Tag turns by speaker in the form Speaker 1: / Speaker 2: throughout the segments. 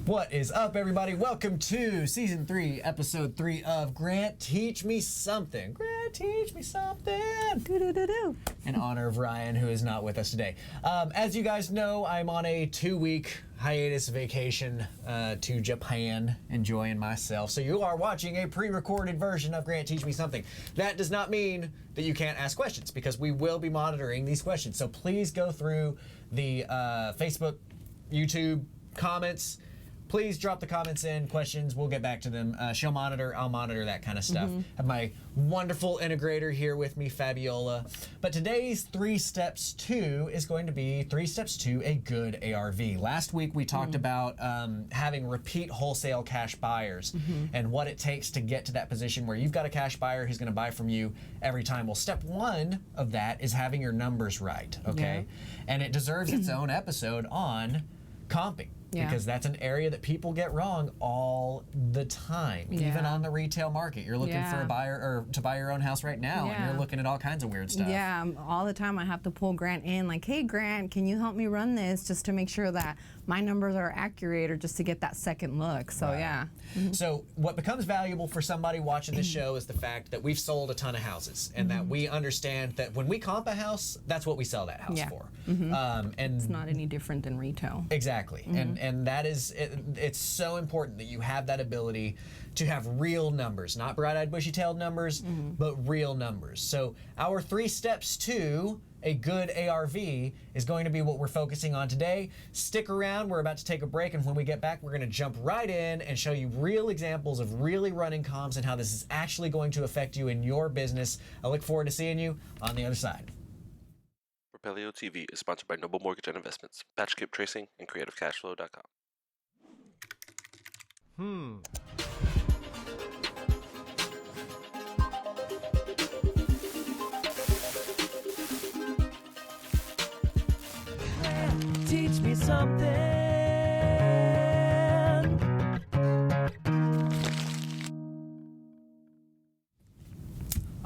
Speaker 1: What is up, everybody? Welcome to Season 3, Episode 3 of Grant Teach Me Something. Grant Teach Me Something.
Speaker 2: Do-do-do-do.
Speaker 1: In honor of Ryan, who is not with us today. As you guys know, I'm on a 2-week hiatus vacation to Japan, enjoying myself. So you are watching a pre-recorded version of Grant Teach Me Something. That does not mean that you can't ask questions, because we will be monitoring these questions. So please go through the Facebook, YouTube comments. Please drop the comments in, questions, we'll get back to them. She'll monitor, I'll monitor, that kind of stuff. Have my wonderful integrator here with me, Fabiola. But today's 3 steps to is going to be 3 steps to a good ARV. Last week we talked about having repeat wholesale cash buyers and what it takes to get to that position where you've got a cash buyer who's gonna buy from you every time. Well, step 1 of that is having your numbers right, okay? Yeah. And it deserves its own episode on comping. Yeah. Because that's an area that people get wrong all the time, even on the retail market. You're looking for a buyer or to buy your own house right now, and you're looking at all kinds of weird stuff.
Speaker 2: Yeah, all the time I have to pull Grant in, like, hey, Grant, can you help me run this just to make sure that my numbers are accurate, or just to get that second look. So, yeah.
Speaker 1: So what becomes valuable for somebody watching this show is the fact that we've sold a ton of houses, and that we understand that when we comp a house, that's what we sell that house for.
Speaker 2: And it's not any different than retail.
Speaker 1: Exactly. And that is, it's so important that you have that ability to have real numbers, not bright-eyed, bushy-tailed numbers, but real numbers. So our 3 steps to a good ARV is going to be what we're focusing on today. Stick around, we're about to take a break, and when we get back, we're gonna jump right in and show you real examples of really running comps and how this is actually going to affect you in your business. I look forward to seeing you on the other side.
Speaker 3: Propelio TV is sponsored by Noble Mortgage and Investments, Patch Kip Tracing, and CreativeCashflow.com.
Speaker 4: Teach me something.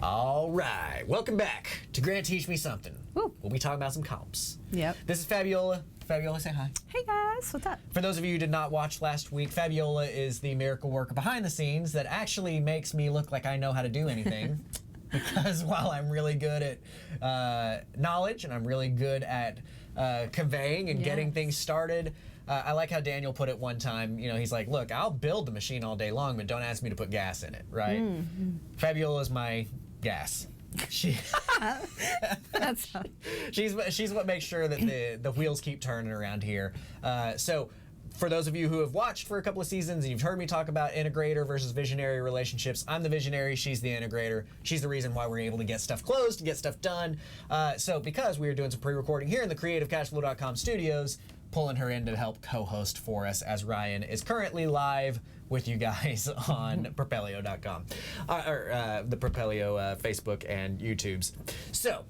Speaker 1: All right, welcome back to Grant Teach Me Something.
Speaker 2: Woo.
Speaker 1: We'll be talking about some comps.
Speaker 2: Yep.
Speaker 1: This is Fabiola. Fabiola, say hi.
Speaker 2: Hey guys, what's up?
Speaker 1: For those of you who did not watch last week, Fabiola is the miracle worker behind the scenes that actually makes me look like I know how to do anything. Because while I'm really good at knowledge and I'm really good at conveying and getting things started, I like how Daniel put it one time. You know, he's like, look, I'll build the machine all day long, but don't ask me to put gas in it, right? Fabiola is my gas. She's what makes sure that the wheels keep turning around here. So for those of you who have watched for a couple of seasons and you've heard me talk about integrator versus visionary relationships, I'm the visionary, she's the integrator. She's the reason why we're able to get stuff closed, to get stuff done. So because we are doing some pre-recording here in the CreativeCashflow.com studios, pulling her in to help co-host for us, as Ryan is currently live with you guys on Propelio.com, or the Propelio Facebook and YouTubes. So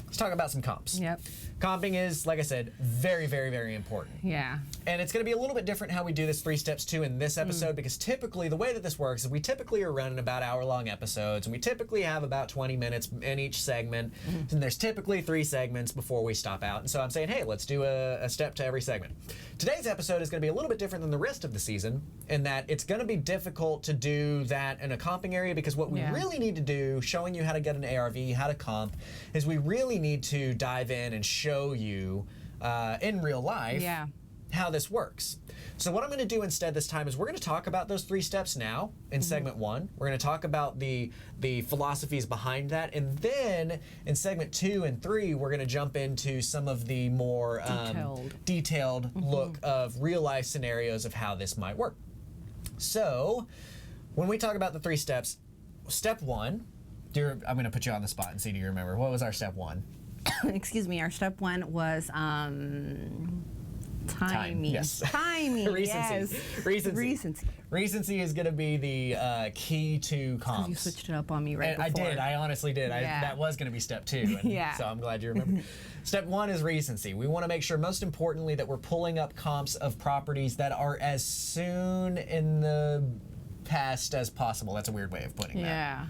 Speaker 1: let's talk about some comps.
Speaker 2: Yep.
Speaker 1: Comping is, like I said, very, very, very important.
Speaker 2: Yeah.
Speaker 1: And it's going to be a little bit different how we do this 3 steps to in this episode, because typically the way that this works is we typically are running about hour-long episodes, and we typically have about 20 minutes in each segment, and there's typically 3 segments before we stop out. And so I'm saying, hey, let's do a step to every segment. Today's episode is going to be a little bit different than the rest of the season in that it's going to be difficult to do that in a comping area, because what we really need to do, showing you how to get an ARV, how to comp, is we really need to dive in and show you in real life how this works. So what I'm going to do instead this time is we're going to talk about those 3 steps now in segment 1. We're going to talk about the philosophies behind that, and then in segment 2 and 3 we're going to jump into some of the more detailed look of real life scenarios of how this might work. So when we talk about the 3 steps, step 1, I'm going to put you on the spot and see, do you remember? What was our step 1?
Speaker 2: Excuse me, our step 1 was timing.
Speaker 1: Yes.
Speaker 2: Timing.
Speaker 1: Recency.
Speaker 2: Yes.
Speaker 1: Recency. Recency is going to be the key to comps.
Speaker 2: You switched it up on me right before.
Speaker 1: I did. I honestly did. That was going to be step 2. And so I'm glad you remember. Step 1 is recency. We want to make sure, most importantly, that we're pulling up comps of properties that are as soon in the past as possible. That's a weird way of putting that.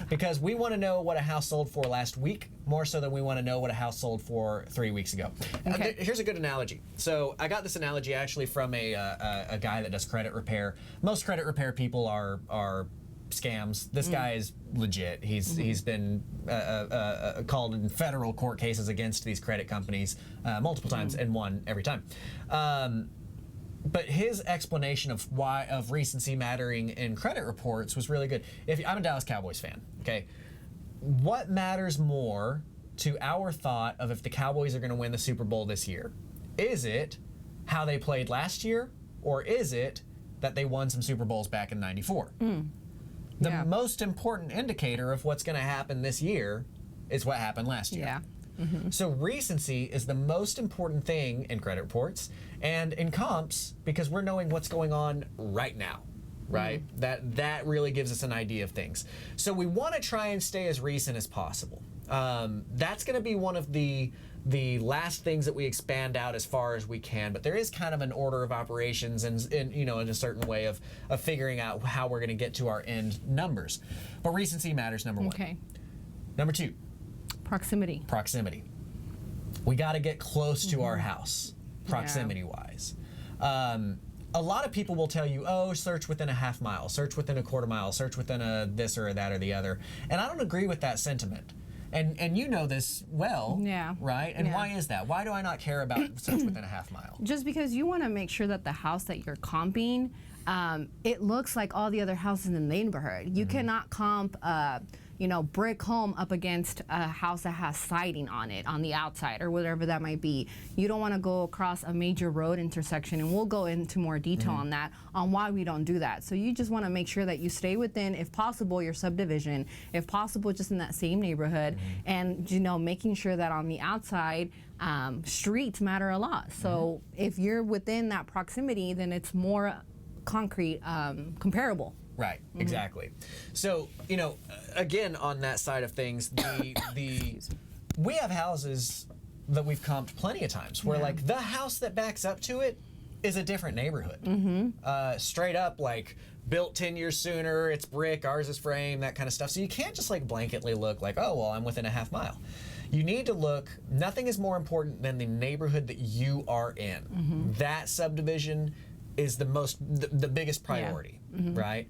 Speaker 1: because we want to know what a house sold for last week more so than we want to know what a house sold for 3 weeks ago.
Speaker 2: Okay.
Speaker 1: Here's a good analogy. So I got this analogy actually from a guy that does credit repair. Most credit repair people are scams. This guy is legit. He's been called in federal court cases against these credit companies multiple times and won every time. But his explanation of recency mattering in credit reports was really good. I'm a Dallas Cowboys fan. Okay, what matters more to our thought of if the Cowboys are going to win the Super Bowl this year? Is it how they played last year, or is it that they won some Super Bowls back in '94? The most important indicator of what's going to happen this year is what happened last year.
Speaker 2: Yeah.
Speaker 1: So recency is the most important thing in credit reports and in comps because we're knowing what's going on right now, right? That really gives us an idea of things. So we want to try and stay as recent as possible. That's going to be one of the last things that we expand out as far as we can, but there is kind of an order of operations and in a certain way of figuring out how we're going to get to our end numbers. But recency matters, number one.
Speaker 2: Okay.
Speaker 1: Number two,
Speaker 2: Proximity.
Speaker 1: we got to get close to our house, proximity wise. A lot of people will tell you, oh, search within a half mile, search within a quarter mile, search within a this or that or the other. And I don't agree with that sentiment. And you know this well,
Speaker 2: Yeah.
Speaker 1: right? And
Speaker 2: Yeah.
Speaker 1: why is that? Why do I not care about search within a half mile?
Speaker 2: Just because you want to make sure that the house that you're comping, it looks like all the other houses in the neighborhood. You cannot comp brick home up against a house that has siding on it on the outside or whatever that might be. You don't want to go across a major road intersection, and we'll go into more detail on that, on why we don't do that. So you just want to make sure that you stay within, if possible, your subdivision, if possible, just in that same neighborhood, and making sure that on the outside, streets matter a lot. So if you're within that proximity, then it's more concrete, comparable.
Speaker 1: Right, exactly. So, again, on that side of things, we have houses that we've comped plenty of times where, like, the house that backs up to it is a different neighborhood. Straight up, like, built 10 years sooner, it's brick, ours is frame, that kind of stuff. So you can't just, like, blanketly look like, oh, well, I'm within a half mile. You need to look, nothing is more important than the neighborhood that you are in. That subdivision is the biggest priority, right?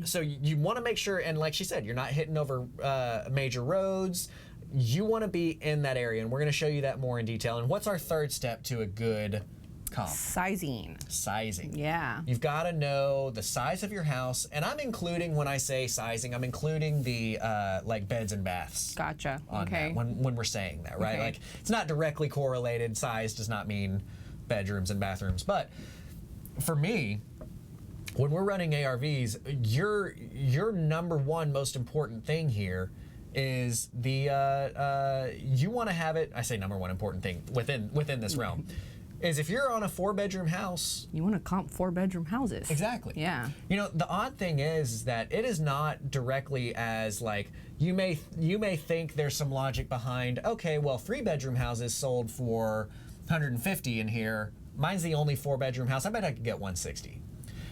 Speaker 1: So you want to make sure, and like she said, you're not hitting over major roads. You want to be in that area, and we're going to show you that more in detail. And what's our third step to a good comp?
Speaker 2: Sizing. Yeah.
Speaker 1: You've got to know the size of your house, and I'm including, when I say sizing, I'm including the like beds and baths.
Speaker 2: Gotcha.
Speaker 1: On
Speaker 2: Okay.
Speaker 1: that, when we're saying that, right?
Speaker 2: Okay.
Speaker 1: Like, it's not directly correlated. Size does not mean bedrooms and bathrooms, but for me, when we're running ARVs, your number one most important thing here is you want to have it. I say number one important thing within this realm is if you're on a 4-bedroom house,
Speaker 2: You want to comp 4-bedroom houses.
Speaker 1: exactly.
Speaker 2: Yeah.
Speaker 1: The odd thing is that it is not directly as like you may think there's some logic behind. Okay, well, 3-bedroom houses sold for 150 in here. Mine's the only 4-bedroom house. I bet I could get 160.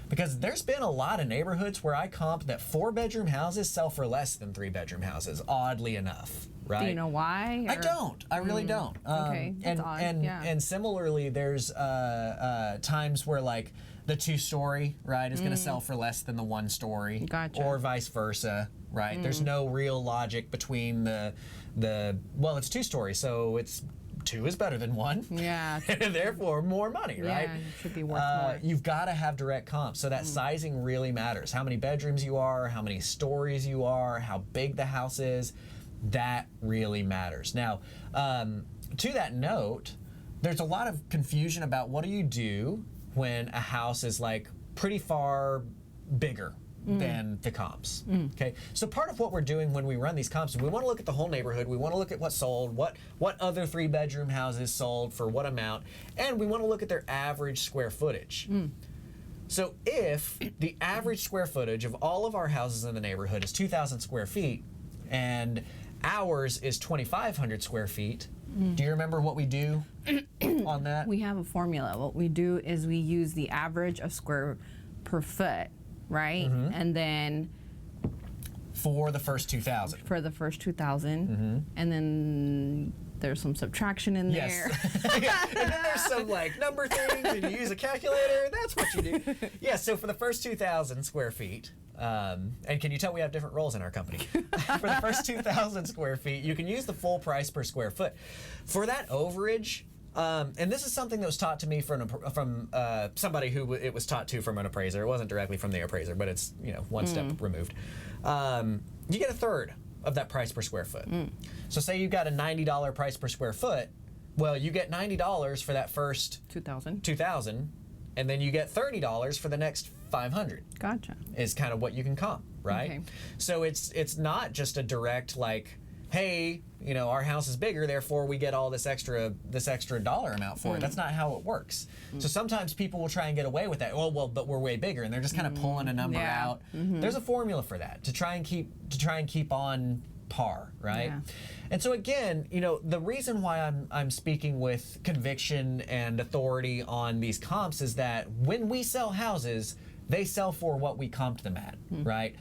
Speaker 1: Because there's been a lot of neighborhoods where I comp that 4-bedroom houses sell for less than 3-bedroom houses, oddly enough, right?
Speaker 2: Do you know why?
Speaker 1: I don't. I really don't.
Speaker 2: Okay, that's odd, yeah.
Speaker 1: And similarly, there's times where like the 2-story, right, is going to sell for less than the 1-story,
Speaker 2: Gotcha.
Speaker 1: or vice versa, right? There's no real logic between the well, it's 2-story, so it's 2 is better than 1.
Speaker 2: Yeah.
Speaker 1: And therefore more money, right?
Speaker 2: Yeah, it should be worth more.
Speaker 1: You've got to have direct comps. So that sizing really matters. How many bedrooms you are, how many stories you are, how big the house is, that really matters. Now, to that note, there's a lot of confusion about what do you do when a house is like pretty far bigger than the comps. Okay, so part of what we're doing when we run these comps, we want to look at the whole neighborhood. We want to look at what sold, what other 3-bedroom houses sold for what amount, and we want to look at their average square footage. So if the average square footage of all of our houses in the neighborhood is 2,000 square feet, and ours is 2,500 square feet, do you remember what we do on that?
Speaker 2: We have a formula. What we do is we use the average of square per foot, right? And then
Speaker 1: for the first 2,000.
Speaker 2: For the first 2,000, and then there's some subtraction in there.
Speaker 1: Yeah. And then there's some like number things, and you use a calculator, and that's what you do. Yeah, so for the first 2,000 square feet, and can you tell we have different roles in our company? For the first 2,000 square feet, you can use the full price per square foot. For that overage, and this is something that was taught to me from somebody who it was taught to from an appraiser. It wasn't directly from the appraiser, but it's one step removed. You get a third of that price per square foot. So say you've got a $90 price per square foot. Well, you get $90 for that first 2,000, and then you get $30 for the next 500.
Speaker 2: Gotcha.
Speaker 1: Is kind of what you can comp, right?
Speaker 2: Okay.
Speaker 1: So it's not just a direct like, hey, our house is bigger, therefore we get all this extra dollar amount for it. That's not how it works. So sometimes people will try and get away with that. Well, but we're way bigger, and they're just kind of pulling a number out. There's a formula for that to try and keep on par, right?
Speaker 2: Yeah.
Speaker 1: And so again, the reason why I'm speaking with conviction and authority on these comps is that when we sell houses, they sell for what we comped them at, right?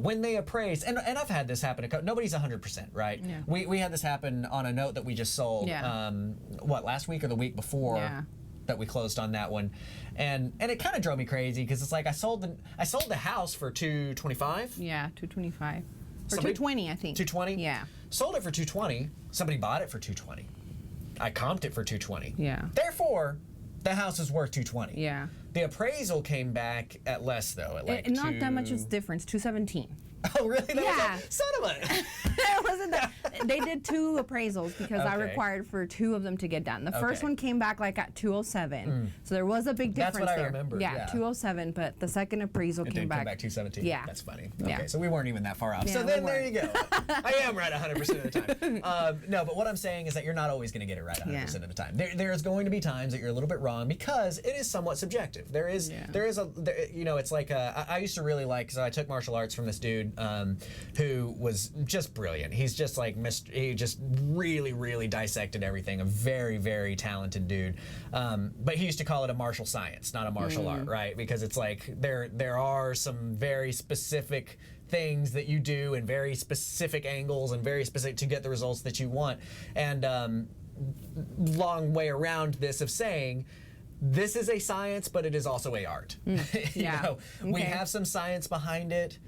Speaker 1: When they appraise, and I've had this happen, nobody's 100%, right?
Speaker 2: Yeah.
Speaker 1: We had this happen on a note that we just sold, last week or the week before that we closed on that one. And it kind of drove me crazy because it's like I sold the house for $225.
Speaker 2: Yeah, $225. Or
Speaker 1: Somebody-
Speaker 2: $220, I think.
Speaker 1: $220?
Speaker 2: Yeah.
Speaker 1: Sold it for $220. Somebody bought it for $220. I comped it for $220.
Speaker 2: Yeah.
Speaker 1: Therefore, the house is worth $220.
Speaker 2: Yeah.
Speaker 1: The appraisal came back at less though, at like
Speaker 2: Not that much of a difference, $217.
Speaker 1: Oh, really?
Speaker 2: Yeah.
Speaker 1: Son of a...
Speaker 2: It wasn't that. They did 2 appraisals because I
Speaker 1: Okay.
Speaker 2: required for 2 of them to get done. The first
Speaker 1: Okay.
Speaker 2: one came back like at 207. So there was a big difference
Speaker 1: That's what I
Speaker 2: there.
Speaker 1: remember,
Speaker 2: Yeah,
Speaker 1: yeah.
Speaker 2: 207, but the second appraisal
Speaker 1: It
Speaker 2: came
Speaker 1: did
Speaker 2: back.
Speaker 1: come back 217.
Speaker 2: Yeah.
Speaker 1: That's funny.
Speaker 2: Yeah.
Speaker 1: Okay, so we weren't even that far off.
Speaker 2: Yeah,
Speaker 1: So
Speaker 2: we
Speaker 1: then there
Speaker 2: weren't.
Speaker 1: you go. I am right 100% of the time. No, but what I'm saying is that you're not always going to get it right 100% of the time. There's going to be times that you're a little bit wrong because it is somewhat subjective. It's like I used to really like, so I took martial arts from this dude who was just brilliant. He's just like he just really, really dissected everything. A very, very talented dude. But he used to call it a martial science, not a martial art, right? Because it's like there are some very specific things that you do in very specific angles and very specific to get the results that you want. And long way around this of saying, this is a science, but it is also a art.
Speaker 2: Yeah.
Speaker 1: We have some science behind it,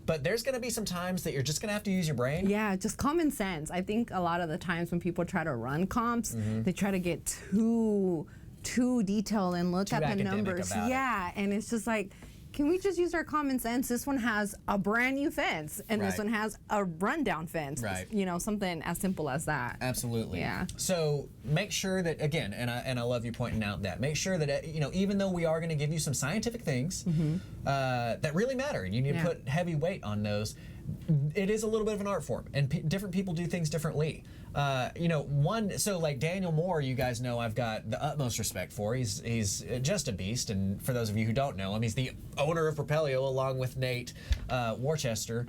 Speaker 1: but there's going to be some times that you're just going to have to use your brain.
Speaker 2: Yeah, just common sense. I think a lot of the times when people try to run comps, they try to get too detailed and look at the
Speaker 1: academic
Speaker 2: numbers.
Speaker 1: about it.
Speaker 2: Yeah, and it's just like, can we just use our common sense? This one has a brand new fence, and this
Speaker 1: Right.
Speaker 2: one has a rundown fence.
Speaker 1: Right.
Speaker 2: Something as simple as that.
Speaker 1: Absolutely.
Speaker 2: Yeah.
Speaker 1: So make sure that, again, and I love you pointing out that, make sure that, even though we are going to give you some scientific things that really matter, and you need to put heavy weight on those, it is a little bit of an art form, and different people do things differently. So like Daniel Moore, you guys know I've got the utmost respect for. He's just a beast, and for those of you who don't know him, he's the owner of Propelio along with Nate Worcester.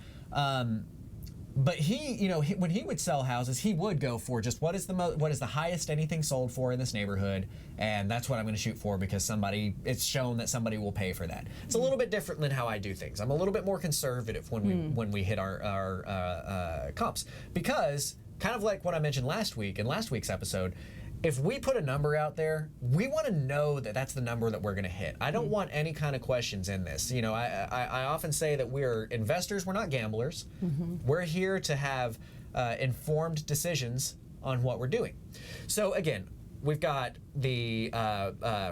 Speaker 1: But when he would sell houses, he would go for just what is the highest anything sold for in this neighborhood, and that's what I'm going to shoot for because it's shown that somebody will pay for that. It's a little bit different than how I do things. I'm a little bit more conservative when we hit our comps, because kind of like what I mentioned last week in last week's episode. If we put a number out there, we want to know that that's the number that we're going to hit. I don't want any kind of questions in this. I often say that we're investors, we're not gamblers. We're here to have informed decisions on what we're doing. So again, we've got the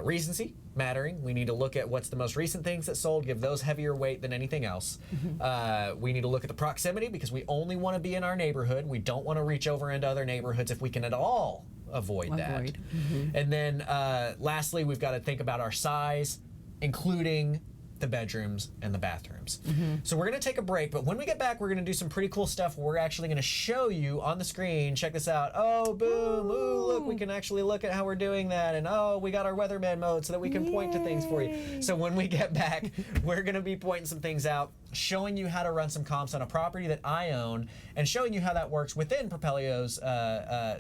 Speaker 1: recency mattering. We need to look at what's the most recent things that sold, give those heavier weight than anything else. We need to look at the proximity because we only want to be in our neighborhood. We don't want to reach over into other neighborhoods if we can at all avoid that. And then lastly, we've got to think about our size, including the bedrooms and the bathrooms. So we're going to take a break, but when we get back, we're going to do some pretty cool stuff where we're actually going to show you on the screen. Check this out. Oh, boom. Ooh, look, we can actually look at how we're doing that. And oh, we got our weatherman mode so that we can point to things for you. So when we get back, we're going to be pointing some things out, showing you how to run some comps on a property that I own, and showing you how that works within Propelio's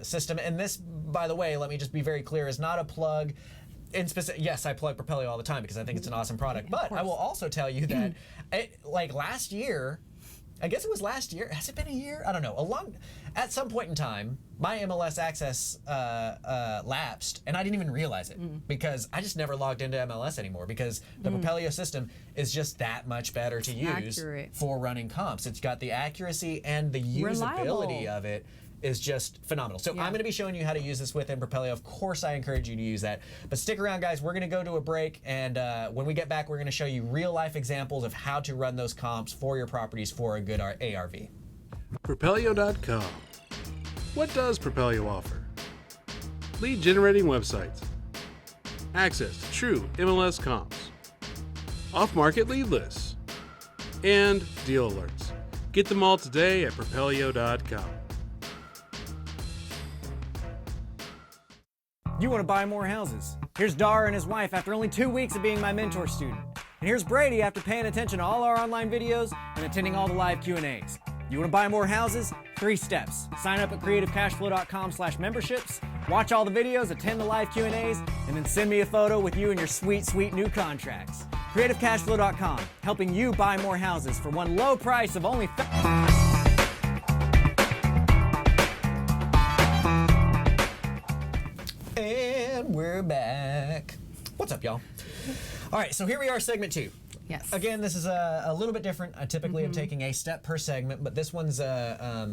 Speaker 1: system. And this, by the way, let me just be very clear, is not a plug. Yes, I plug Propelio all the time because I think it's an awesome product. But I will also tell you that, like last year, I guess it was last year. Has it been a year? I don't know. At some point in time, my MLS access lapsed, and I didn't even realize it because I just never logged into MLS anymore because the Propelio system is just that much better to use for running comps. It's got the accuracy and the usability of it is just phenomenal. So I'm going to be showing you how to use this within Propelio. Of course, I encourage you to use that. But stick around, guys. We're going to go to a break, and when we get back, we're going to show you real-life examples of how to run those comps for your properties for a good ARV.
Speaker 5: Propelio.com. What does Propelio offer? Lead generating websites, access to true MLS comps, off-market lead lists, and deal alerts. Get them all today at Propelio.com.
Speaker 6: You want to buy more houses. Here's Dar and his wife after only 2 weeks of being my mentor student. And here's Brady after paying attention to all our online videos and attending all the live Q&As. You want to buy more houses? 3 steps. Sign up at creativecashflow.com/memberships, watch all the videos, attend the live Q&As, and then send me a photo with you and your sweet, sweet new contracts. creativecashflow.com, helping you buy more houses for one low price of only
Speaker 1: And we're back. What's up, y'all? All right, so here we are, segment 2.
Speaker 2: Yes.
Speaker 1: Again, this is a little bit different. I typically am taking a step per segment, but this one's a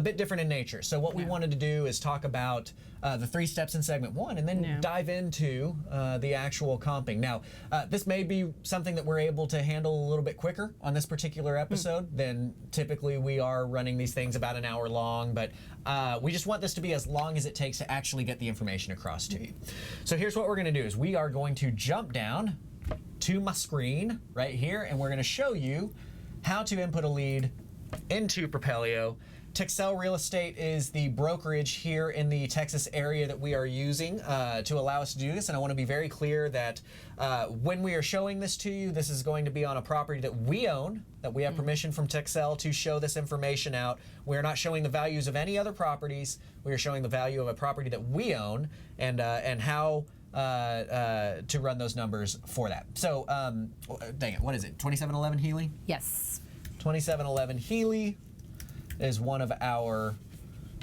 Speaker 1: bit different in nature. So what we wanted to do is talk about the 3 steps in segment 1 and then dive into the actual comping. Now, this may be something that we're able to handle a little bit quicker on this particular episode than typically we are running these things about an hour long, but we just want this to be as long as it takes to actually get the information across to you. So here's what we're going to do is we are going to jump down to my screen right here, and we're going to show you how to input a lead into Propelio. Texel Real Estate is the brokerage here in the Texas area that we are using to allow us to do this, and I want to be very clear that when we are showing this to you, this is going to be on a property that we own, that we have permission from Texel to show this information out. We are not showing the values of any other properties. We are showing the value of a property that we own and how to run those numbers for that. So, dang it, what is it, 2711 Healy?
Speaker 2: Yes.
Speaker 1: 2711 Healy is one of our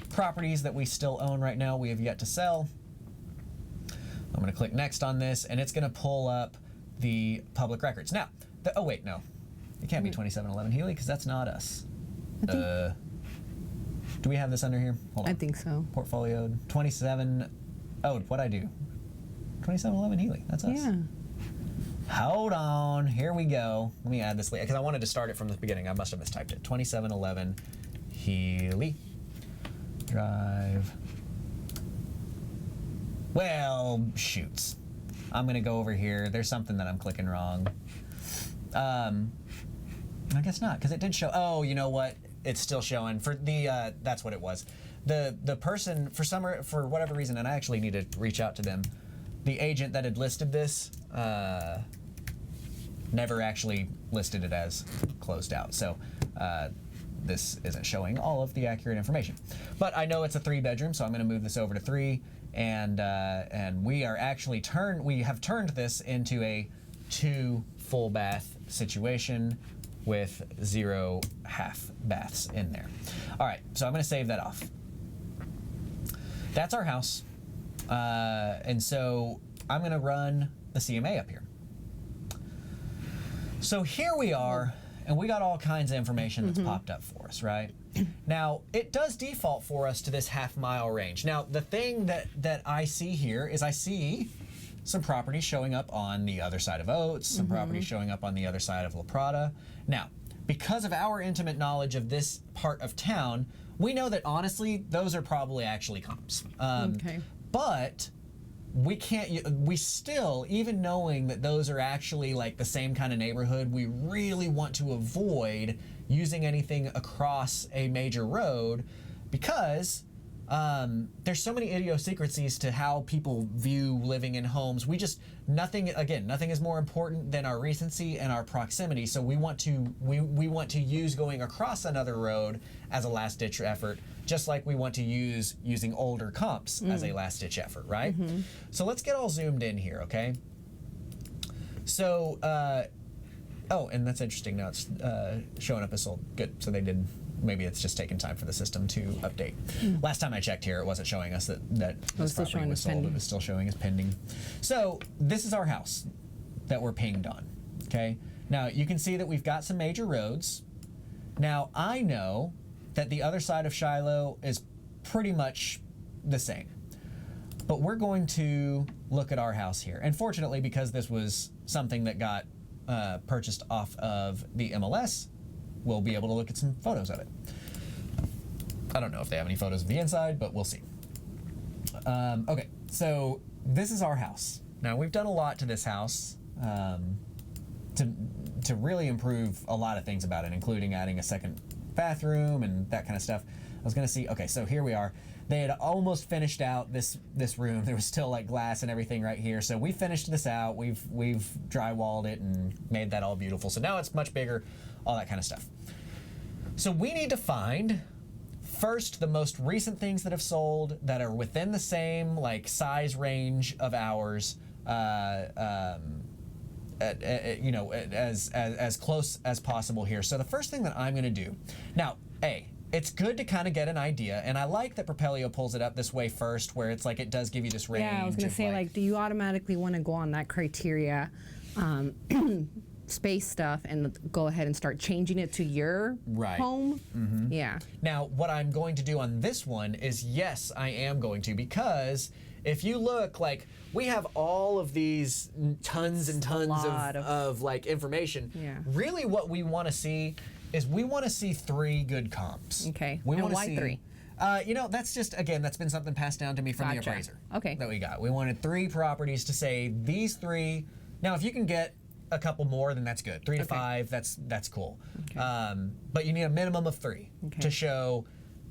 Speaker 1: properties that we still own right now. We have yet to sell. I'm going to click next on this, and it's going to pull up the public records. Now, oh wait, no. It can't be 2711 Healy because that's not us. Do we have this under here? Hold on.
Speaker 2: I think so.
Speaker 1: Portfolio 27. Oh, what'd I do? 2711 Healy. That's us.
Speaker 2: Yeah.
Speaker 1: Hold on. Here we go. Let me add this because I wanted to start it from the beginning. I must have mistyped it. 2711 Healy Drive. Well, shoots. I'm going to go over here. There's something that I'm clicking wrong. I guess not, because it did show. Oh, you know what? It's still showing for the. That's what it was. The person for whatever reason, and I actually need to reach out to them. The agent that had listed this never actually listed it as closed out. So this isn't showing all of the accurate information. But I know it's a 3-bedroom, so I'm going to move this over to 3. And we are actually we have turned this into a 2 full bath situation with 0 half baths in there. All right, so I'm going to save that off. That's our house. And so I'm going to run the CMA up here. So here we are, and we got all kinds of information that's popped up for us, right? Now, it does default for us to this half-mile range. Now, the thing that I see here is I see some properties showing up on the other side of Oates, some properties showing up on the other side of La Prada. Now, because of our intimate knowledge of this part of town, we know that honestly, those are probably actually comps.
Speaker 2: Okay.
Speaker 1: But we still, even knowing that those are actually like the same kind of neighborhood, we really want to avoid using anything across a major road because there's so many idiosyncrasies to how people view living in homes. Nothing is more important than our recency and our proximity. So we want to use going across another road as a last ditch effort, just like we want to use using older comps as a last ditch effort, right? So let's get all zoomed in here, okay? So Oh, and that's interesting. Now it's showing up as sold. Good. So they did. Maybe it's just taking time for the system to update. Last time I checked here, it wasn't showing us that this
Speaker 2: still
Speaker 1: property
Speaker 2: showing
Speaker 1: was
Speaker 2: as
Speaker 1: sold.
Speaker 2: pending.
Speaker 1: It was still showing as pending. So this is our house that we're pinged on. Okay. Now you can see that we've got some major roads. Now I know that the other side of Shiloh is pretty much the same. But we're going to look at our house here. And fortunately, because this was something that got purchased off of the MLS, we'll be able to look at some photos of it. I don't know if they have any photos of the inside, but we'll see. Okay, so this is our house. Now, we've done a lot to this house to really improve a lot of things about it, including adding a second bathroom and that kind of stuff. I was gonna see, okay, so here we are. They had almost finished out this room. There was still like glass and everything right here. So we finished this out. We've drywalled it and made that all beautiful. So now it's much bigger, all that kind of stuff. So we need to find first the most recent things that have sold that are within the same like size range of ours, you know, as close as possible here. So the first thing that I'm gonna do, now, it's good to kind of get an idea, and I like that Propelio pulls it up this way first, where it's like it does give you this range.
Speaker 2: Yeah, I was gonna say, like, do you automatically want to go on that criteria, space stuff, and go ahead and start changing it to your home? Yeah.
Speaker 1: Now, what I'm going to do on this one is, yes, I am going to, because if you look, like, we have all of these tons and tons of like information.
Speaker 2: Yeah.
Speaker 1: Really, what we want to see is we want to see 3 good comps.
Speaker 2: Okay.
Speaker 1: We
Speaker 2: And
Speaker 1: wanna
Speaker 2: why
Speaker 1: see,
Speaker 2: 3?
Speaker 1: You know, that's just, again, that's been something passed down to me from the
Speaker 2: Gotcha.
Speaker 1: appraiser.
Speaker 2: Okay.
Speaker 1: That we got. We wanted 3 properties to say these 3. Now, if you can get a couple more, then that's good. 3 to 5, that's cool.
Speaker 2: Okay.
Speaker 1: But you need a minimum of 3
Speaker 2: Okay.
Speaker 1: to show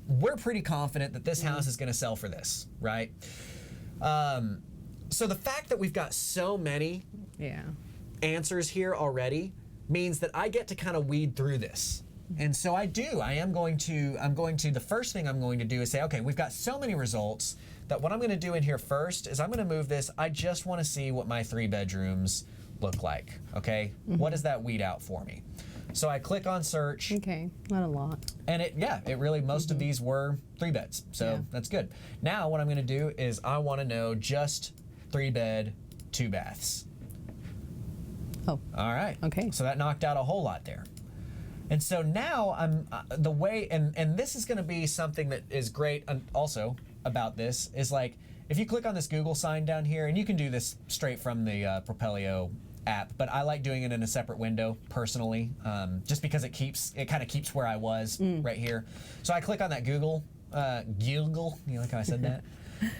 Speaker 1: we're pretty confident that this house is going to sell for this, right? So the fact that we've got so many answers here already means that I get to kind of weed through this. And so I'm going to, the first thing I'm going to do is say, okay, we've got so many results that what I'm going to do in here first is I'm going to move this. I just want to see what my 3 bedrooms look like, okay? What does that weed out for me? So I click on search.
Speaker 2: Okay, not a lot.
Speaker 1: And it really, most of these were 3 beds. So that's good. Now what I'm going to do is I want to know just 3 bed, 2 baths.
Speaker 2: Oh.
Speaker 1: All right.
Speaker 2: Okay.
Speaker 1: So that knocked out a whole lot there. And so now I'm the way, and this is going to be something that is great also about this is like, if you click on this Google sign down here, and you can do this straight from the Propelio app, but I like doing it in a separate window personally, just because it kind of keeps where I was right here. So I click on that Google, you like how I said that?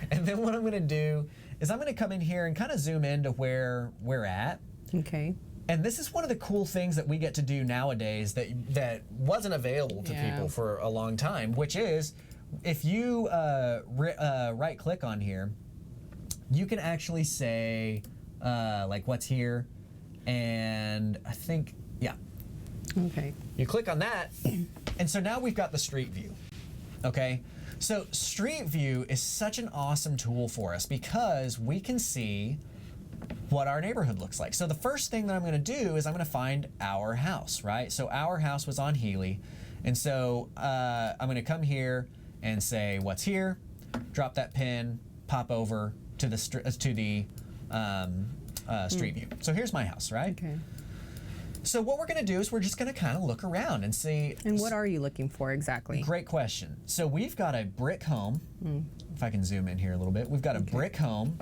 Speaker 1: And then what I'm going to do is I'm going to come in here and kind of zoom into where we're at.
Speaker 2: Okay.
Speaker 1: And this is one of the cool things that we get to do nowadays that wasn't available to people for a long time, which is if you right click on here, you can actually say like what's here, and I think,
Speaker 2: Okay.
Speaker 1: you click on that, and so now we've got the street view, okay? So street view is such an awesome tool for us because we can see what our neighborhood looks like. So the first thing that I'm going to do is I'm going to find our house, right? So our house was on Healy, and so I'm going to come here and say what's here, drop that pin, pop over to the street view. So here's my house, right?
Speaker 2: Okay.
Speaker 1: So what we're going to do is we're just going to kind of look around and see.
Speaker 2: And what are you looking for exactly?
Speaker 1: Great question. So we've got a brick home. If I can zoom in here a little bit, we've got a brick home.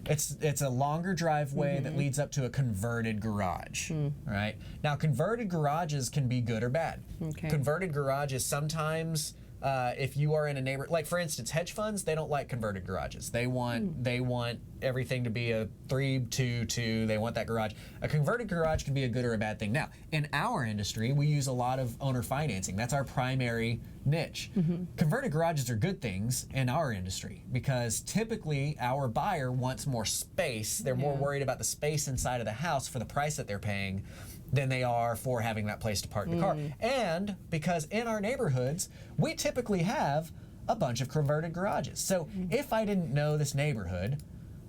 Speaker 1: It's a longer driveway that leads up to a converted garage, right? Now, converted garages can be good or bad.
Speaker 2: Okay.
Speaker 1: Converted garages sometimes, if you are in a neighborhood, like for instance, hedge funds, they don't like converted garages. They want everything to be a 3-2-2. They want that garage. A converted garage can be a good or a bad thing. Now, in our industry, we use a lot of owner financing. That's our primary niche. Converted garages are good things in our industry because typically our buyer wants more space. They're more worried about the space inside of the house for the price that they're paying than they are for having that place to park the car. And because in our neighborhoods, we typically have a bunch of converted garages. So if I didn't know this neighborhood,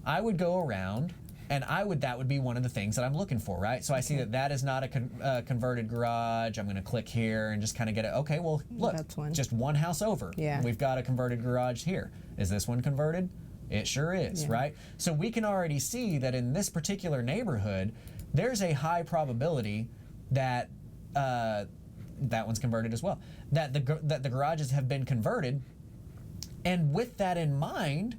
Speaker 1: I would go around And that would be one of the things that I'm looking for, right? So I see that is not a converted garage. I'm going to click here and just kind of get it. Okay, well, look,
Speaker 2: That's one.
Speaker 1: just one house over.
Speaker 2: Yeah.
Speaker 1: We've got a converted garage here. Is this one converted? It sure is, right? So we can already see that in this particular neighborhood, there's a high probability that that one's converted as well. That the garages have been converted, and with that in mind,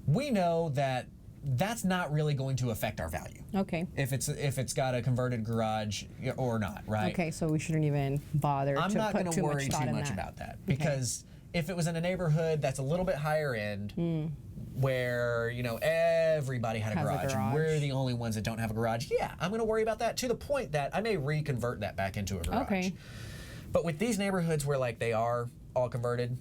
Speaker 1: we know that that's not really going to affect our value.
Speaker 2: Okay.
Speaker 1: If it's got a converted garage or not, right?
Speaker 2: Okay, so we shouldn't even bother
Speaker 1: I'm
Speaker 2: to
Speaker 1: not
Speaker 2: put
Speaker 1: going
Speaker 2: too
Speaker 1: to
Speaker 2: much
Speaker 1: worry
Speaker 2: thought
Speaker 1: too
Speaker 2: in
Speaker 1: much
Speaker 2: that.
Speaker 1: about that, because if it was in a neighborhood that's a little bit higher end, where everybody had a
Speaker 2: Has a
Speaker 1: garage, and
Speaker 2: garage.
Speaker 1: we're the only ones that don't have a garage, I'm going to worry about that to the point that I may reconvert that back into a garage.
Speaker 2: Okay.
Speaker 1: But with these neighborhoods where they are all converted,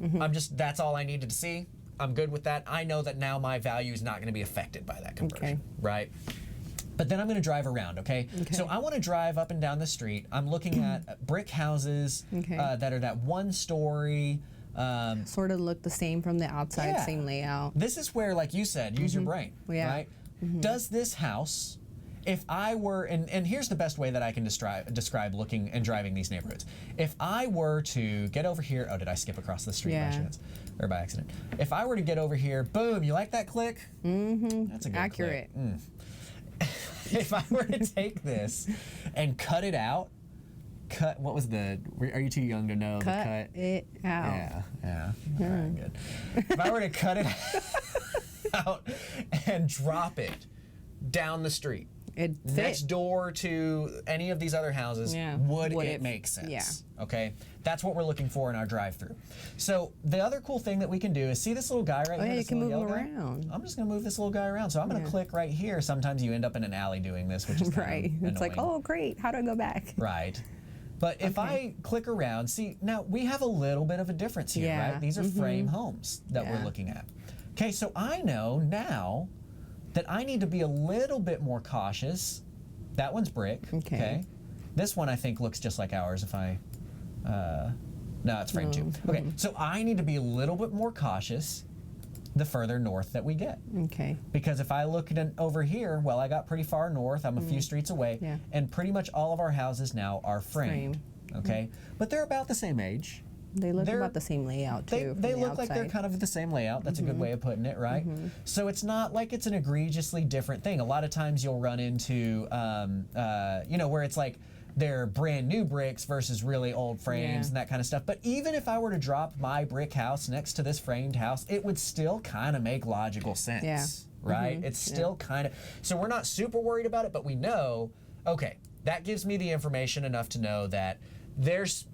Speaker 1: that's all I needed to see. I'm good with that. I know that now my value is not going to be affected by that conversion, right? But then I'm going to drive around, okay? So I want to drive up and down the street. I'm looking at brick houses that are that one story.
Speaker 2: Sort of look the same from the outside, same layout.
Speaker 1: This is where, like you said, use your brain, right? Does this house, if I were, and here's the best way that I can describe looking and driving these neighborhoods. If I were to get over here, oh, did I skip across the street by chance? Or by accident? If I were to get over here, boom, you like that click? That's a good
Speaker 2: Accurate.
Speaker 1: click. If I were to take this and cut it out, what was are you too young to know the cut?
Speaker 2: It out.
Speaker 1: Yeah. All right, good. If I were to cut it out and drop it down the street, next door to any of these other houses, would it make sense?
Speaker 2: Yeah.
Speaker 1: Okay? That's what we're looking for in our drive-through. So the other cool thing that we can do is see this little guy right here?
Speaker 2: Yeah, you
Speaker 1: this
Speaker 2: can move
Speaker 1: little
Speaker 2: him
Speaker 1: yellow guy?
Speaker 2: around.
Speaker 1: I'm just going to move this little guy around. So I'm going to click right here. Sometimes you end up in an alley doing this, which is kind
Speaker 2: Right.
Speaker 1: of
Speaker 2: It's like,
Speaker 1: annoying.
Speaker 2: oh, great. How do I go back?
Speaker 1: Right. But if I click around, see, now we have a little bit of a difference here, right? These are frame homes that we're looking at. Okay, so I know now that I need to be a little bit more cautious. That one's brick. Okay. This one I think looks just like ours if I, no, it's frame 2. Okay, so I need to be a little bit more cautious the further north that we get.
Speaker 2: Okay.
Speaker 1: Because if I look at over here, well, I got pretty far north. I'm a few streets away.
Speaker 2: Yeah.
Speaker 1: And pretty much all of our houses now are framed. Okay? But they're about the same age.
Speaker 2: They look about the same layout, too.
Speaker 1: They look like they're kind of the same layout. That's a good way of putting it, right? So it's not like it's an egregiously different thing. A lot of times you'll run into, where it's like they're brand new bricks versus really old frames and that kind of stuff. But even if I were to drop my brick house next to this framed house, it would still kind of make logical sense, right? It's still kind of, so we're not super worried about it, but we know, okay, that gives me the information enough to know that there's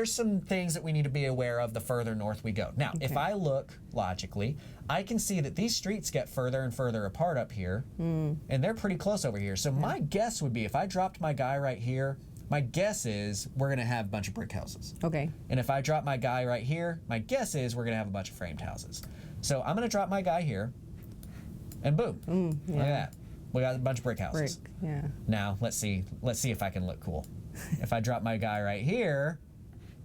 Speaker 1: some things that we need to be aware of the further north we go. Now, if I look logically, I can see that these streets get further and further apart up here, and they're pretty close over here. So my guess would be if I dropped my guy right here, my guess is we're going to have a bunch of brick houses.
Speaker 2: Okay.
Speaker 1: And if I drop my guy right here, my guess is we're going to have a bunch of framed houses. So I'm going to drop my guy here, and boom. Look at that. We got a bunch of brick houses.
Speaker 2: Brick, yeah.
Speaker 1: Now, let's see if I can look cool. If I drop my guy right here,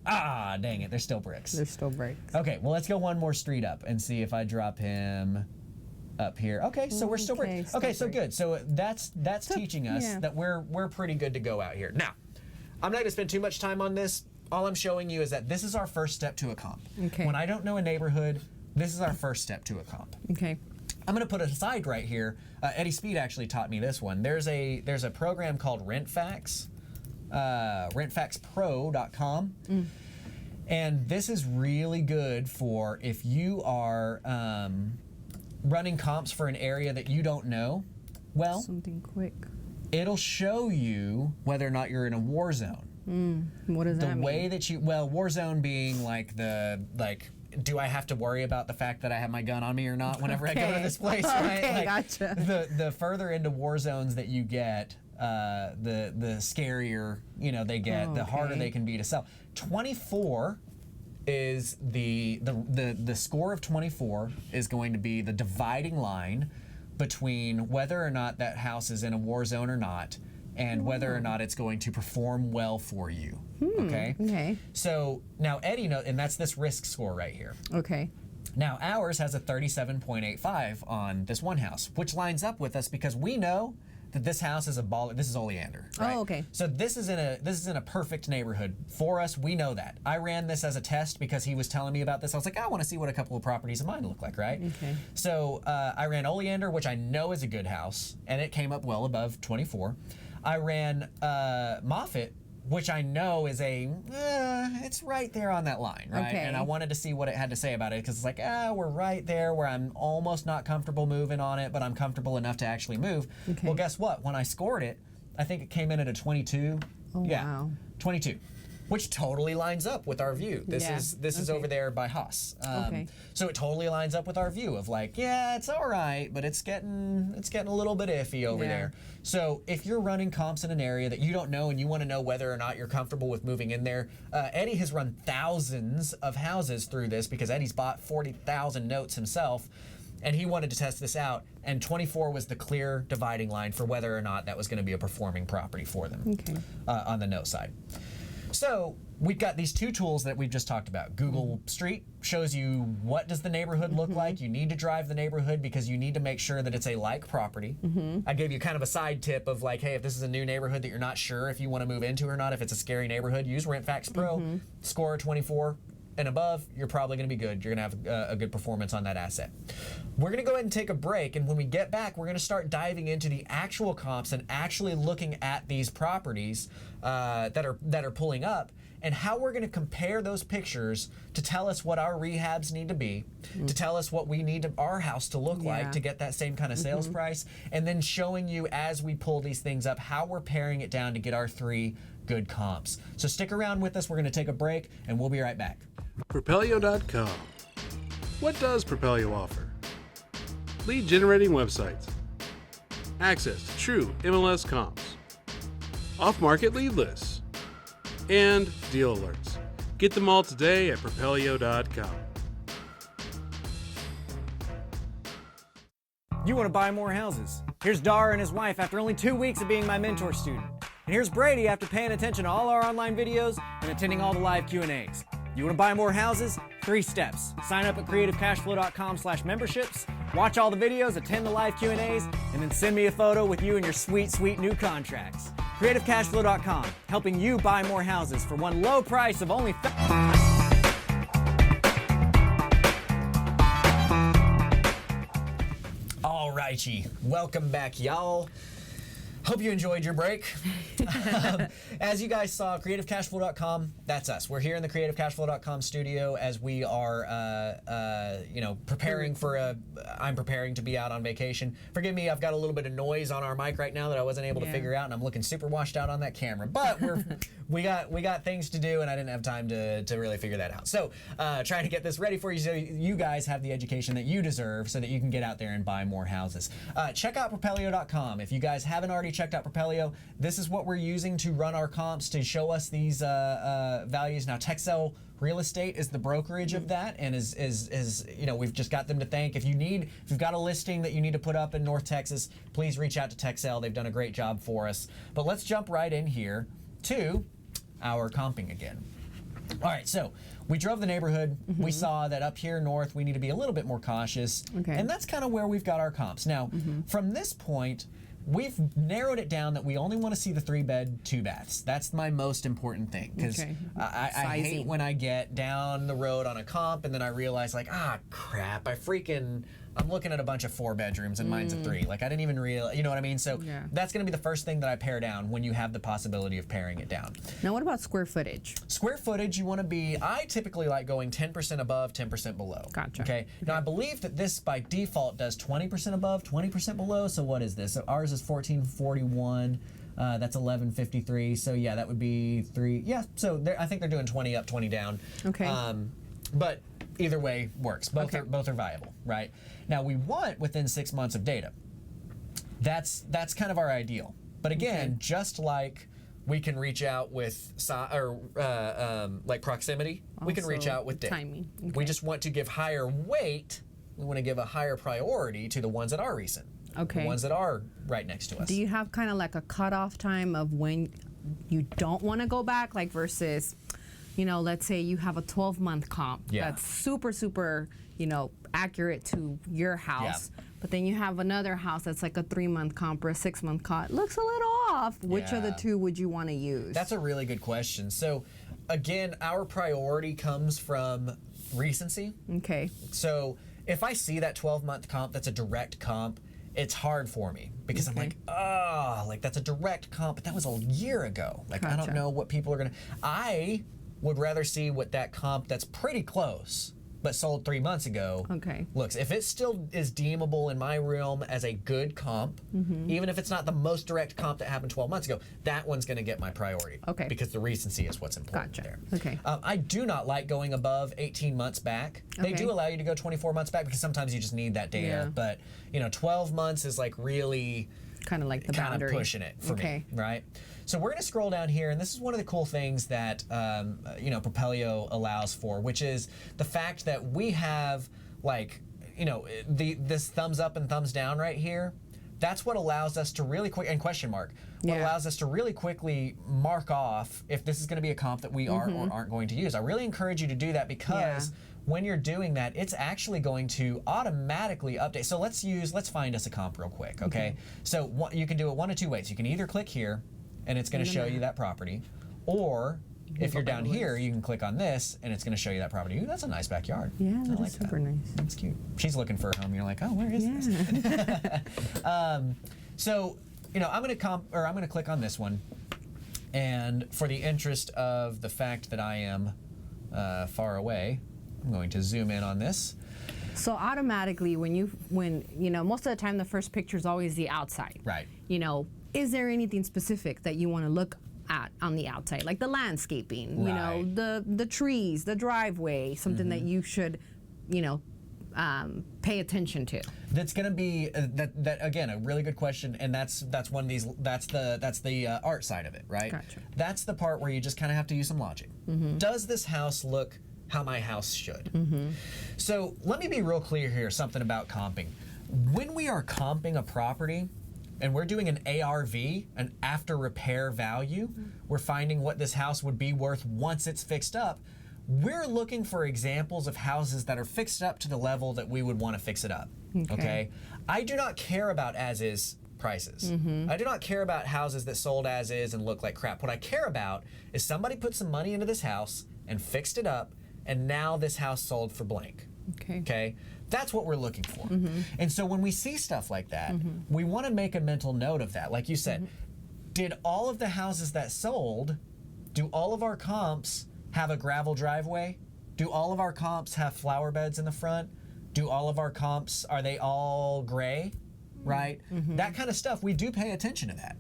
Speaker 1: ah, dang it, they're still bricks.
Speaker 2: They're still bricks.
Speaker 1: Okay, well, let's go one more street up and see if I drop him up here. Okay, so we're still bricks. Okay, so good. So that's teaching us that we're pretty good to go out here. Now, I'm not going to spend too much time on this. All I'm showing you is that this is our first step to a comp.
Speaker 2: Okay.
Speaker 1: When I don't know a neighborhood, this is our first step to a comp.
Speaker 2: Okay.
Speaker 1: I'm going to put it aside right here. Eddie Speed actually taught me this one. There's a program called RentFax, rentfaxpro.com. And this is really good for if you are running comps for an area that you don't know. Well,
Speaker 2: Something quick.
Speaker 1: it'll show you whether or not you're in a war zone.
Speaker 2: What does that
Speaker 1: The
Speaker 2: mean?
Speaker 1: way that war zone being do I have to worry about the fact that I have my gun on me or not whenever I go to this place, right?
Speaker 2: Okay, gotcha.
Speaker 1: The further into war zones that you get, the scarier they get, the harder they can be to sell. 24 is the score of 24 is going to be the dividing line between whether or not that house is in a war zone or not, and whether or not it's going to perform well for you. Okay.
Speaker 2: Okay.
Speaker 1: So now Eddie knows, and that's this risk score right here.
Speaker 2: Okay.
Speaker 1: Now ours has a 37.85 on this one house, which lines up with us because we know that this house is a baller. This is Oleander. Right?
Speaker 2: Oh, okay.
Speaker 1: So this is in a perfect neighborhood for us. We know that. I ran this as a test because he was telling me about this. I was like, I want to see what a couple of properties of mine look like, right?
Speaker 2: Okay.
Speaker 1: So I ran Oleander, which I know is a good house, and it came up well above 24. I ran Moffett, which I know is it's right there on that line, right?
Speaker 2: Okay.
Speaker 1: And I wanted to see what it had to say about it because it's like, we're right there where I'm almost not comfortable moving on it, but I'm comfortable enough to actually move.
Speaker 2: Okay.
Speaker 1: Well, guess what? When I scored it, I think it came in at a 22.
Speaker 2: Oh,
Speaker 1: yeah,
Speaker 2: wow.
Speaker 1: 22. Which totally lines up with our view. This
Speaker 2: Yeah.
Speaker 1: is over there by Haas.
Speaker 2: Okay.
Speaker 1: So it totally lines up with our view of like, yeah, it's all right, but it's getting a little bit iffy over
Speaker 2: Yeah.
Speaker 1: there. So if you're running comps in an area that you don't know and you want to know whether or not you're comfortable with moving in there, Eddie has run thousands of houses through this because Eddie's bought 40,000 notes himself. And he wanted to test this out, and 24 was the clear dividing line for whether or not that was going to be a performing property for them on the note side. So we've got these two tools that we've just talked about. Google Street shows you what does the neighborhood look like. You need to drive the neighborhood because you need to make sure that it's a like property. I gave you kind of a side tip of like, hey, if this is a new neighborhood that you're not sure if you want to move into or not, if it's a scary neighborhood, use RentFacts Pro, score 24 and above, you're probably going to be good. You're going to have a good performance on that asset. We're going to go ahead and take a break, and when we get back, we're going to start diving into the actual comps and actually looking at these properties that are pulling up and how we're going to compare those pictures to tell us what our rehabs need to be, to tell us what we need our house to look like to get that same kind of sales price, and then showing you as we pull these things up how we're paring it down to get our 3 good comps. So stick around with us. We're going to take a break, and we'll be right back.
Speaker 5: Propelio.com. What does Propelio offer? Lead generating websites, access to true MLS comps, off-market lead lists, and deal alerts. Get them all today at Propelio.com.
Speaker 6: You want to buy more houses. Here's Dar and his wife after only 2 weeks of being my mentor student. And here's Brady after paying attention to all our online videos and attending all the live Q&As. You want to buy more houses? 3 steps. Sign up at creativecashflow.com/memberships, watch all the videos, attend the live Q&As, and then send me a photo with you and your sweet, sweet new contracts. creativecashflow.com, helping you buy more houses for one low price of only
Speaker 1: All righty, welcome back, y'all. Hope you enjoyed your break. As you guys saw, creativecashflow.com, that's us. We're here in the creativecashflow.com studio as we are, preparing for I'm preparing to be out on vacation. Forgive me, I've got a little bit of noise on our mic right now that I wasn't able to figure out, and I'm looking super washed out on that camera. But we got things to do, and I didn't have time to really figure that out. So trying to get this ready for you so you guys have the education that you deserve so that you can get out there and buy more houses. Check out Propelio.com. If you guys haven't already checked out Propelio, this is what we're using to run our comps to show us these values. Now, Texel Real Estate is the brokerage of that, and is we've just got them to thank. If you've got a listing that you need to put up in North Texas, please reach out to Texel. They've done a great job for us. But let's jump right in here to our comping again. All right, so we drove the neighborhood. We saw that up here north we need to be a little bit more cautious, and that's kind of where we've got our comps. Now, from this point, we've narrowed it down that we only want to see the 3-bed, 2 baths. That's my most important thing, because I hate when I get down the road on a comp and then I realize like, crap, I'm looking at a bunch of 4 bedrooms and mine's a 3. Like I didn't even realize, you know what I mean? So that's going to be the first thing that I pare down when you have the possibility of paring it down.
Speaker 2: Now what about square footage?
Speaker 1: Square footage, you want to be, I typically like going 10% above, 10% below.
Speaker 2: Gotcha.
Speaker 1: Okay. Now I believe that this by default does 20% above, 20% below. So what is this? So ours is 1441. That's 1153. So yeah, that would be 3. Yeah. So I think they're doing 20 up, 20 down.
Speaker 2: Okay.
Speaker 1: But either way works. Both are viable, right? Now we want within 6 months of data. That's kind of our ideal. But again, just like we can reach out with like proximity, we can reach out with data.
Speaker 2: Timing.
Speaker 1: We just want to give higher weight. We want to give a higher priority to the ones that are recent.
Speaker 2: Okay.
Speaker 1: The ones that are right next to us.
Speaker 2: Do you have kind of like a cutoff time of when you don't want to go back, like versus, let's say you have a 12-month comp
Speaker 1: Yeah.
Speaker 2: that's super, super, accurate to your house. But then you have another house that's like a 3-month comp or a 6-month comp. It looks a little off. Which of the
Speaker 1: Yeah.
Speaker 2: two would you want to use?
Speaker 1: That's a really good question. So, again, our priority comes from recency.
Speaker 2: Okay.
Speaker 1: So, if I see that 12-month comp that's a direct comp, it's hard for me because I'm like, like that's a direct comp, but that was a year ago. Like, I don't
Speaker 2: Gotcha.
Speaker 1: know what people are going to. I would rather see what that comp that's pretty close but sold 3 months ago
Speaker 2: Okay.
Speaker 1: looks. If it still is deemable in my realm as a good comp, even if it's not the most direct comp that happened 12 months ago, that one's going to get my priority.
Speaker 2: Okay.
Speaker 1: Because the recency is what's important
Speaker 2: Gotcha.
Speaker 1: there.
Speaker 2: Okay.
Speaker 1: I do not like going above 18 months back. They
Speaker 2: Okay.
Speaker 1: do allow you to go 24 months back because sometimes you just need that data.
Speaker 2: Yeah.
Speaker 1: But 12 months is like really
Speaker 2: Kind of like the
Speaker 1: kind
Speaker 2: boundary.
Speaker 1: of pushing it for
Speaker 2: Okay.
Speaker 1: me, right? So we're going to scroll down here, and this is one of the cool things that Propelio allows for, which is the fact that we have this thumbs up and thumbs down right here. That's what allows us to really quick, and question mark, what
Speaker 2: Yeah.
Speaker 1: allows us to really quickly mark off if this is going to be a comp that we are or aren't going to use. I really encourage you to do that because when you're doing that, it's actually going to automatically update. So let's find us a comp real quick, okay? So you can do it one of two ways. You can either click here, and it's going to show you that property, or if you're down here, you can click on this, and it's going to show you that property. Ooh, that's a nice backyard.
Speaker 2: Yeah,
Speaker 1: I
Speaker 2: that
Speaker 1: like
Speaker 2: is super nice.
Speaker 1: That's cute. She's looking for a home. You're like, oh, where is this? So, I'm going to click on this one, and for the interest of the fact that I am far away, I'm going to zoom in on this.
Speaker 2: So automatically, when most of the time the first picture is always the outside.
Speaker 1: Right.
Speaker 2: Is there anything specific that you want to look at on the outside, like the landscaping,
Speaker 1: Right.
Speaker 2: the trees, the driveway, something that you should, pay attention to?
Speaker 1: That's going to be that again, a really good question, and that's one of these. That's the art side of it, right?
Speaker 2: Gotcha.
Speaker 1: That's the part where you just kind of have to use some logic. Does this house look how my house should? So let me be real clear here. Something about comping. When we are comping a property, and we're doing an ARV, an after repair value, we're finding what this house would be worth once it's fixed up. We're looking for examples of houses that are fixed up to the level that we would want to fix it up. Okay? I do not care about as-is prices. I do not care about houses that sold as is and look like crap. What I care about is somebody put some money into this house and fixed it up, and now this house sold for blank. Okay? That's what we're looking for. And so when we see stuff like that, we want to make a mental note of that. Like you said, did all of the houses that sold, do all of our comps have a gravel driveway? Do all of our comps have flower beds in the front? Do all of our comps, are they all gray? Right? That kind of stuff, we do pay attention to that.